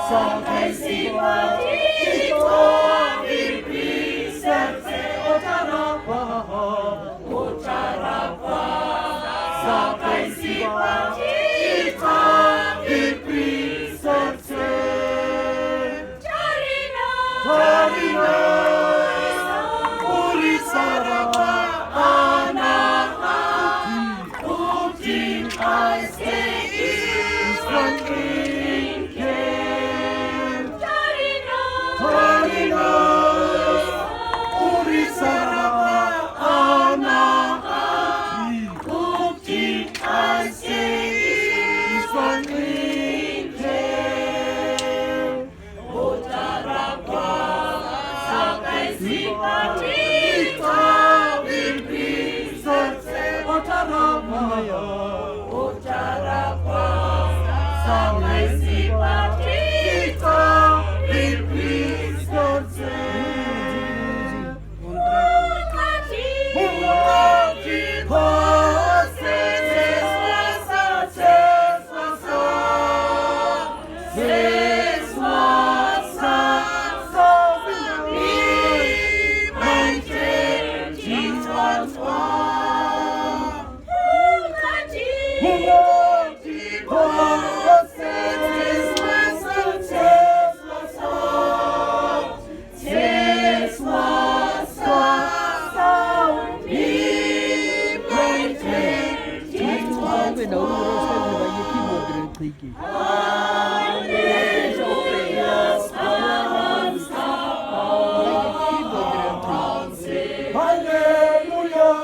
Sacrifica, Tito, Vipi, Serse, Otarapa, Sacrifica, Tito, Vipi, Serse, Tarina, Uri Sarapa, Ana, Uti, I stay is running Ken. Tarina, Uri Sarapa, Ana, Uti, I stay is running Ken. Otarapa, Sipatita, Vipi, Serse, Otaramaya, Otarapa, Sipatita, Vipi, Serse, Mukati, Kose, Hallelujah.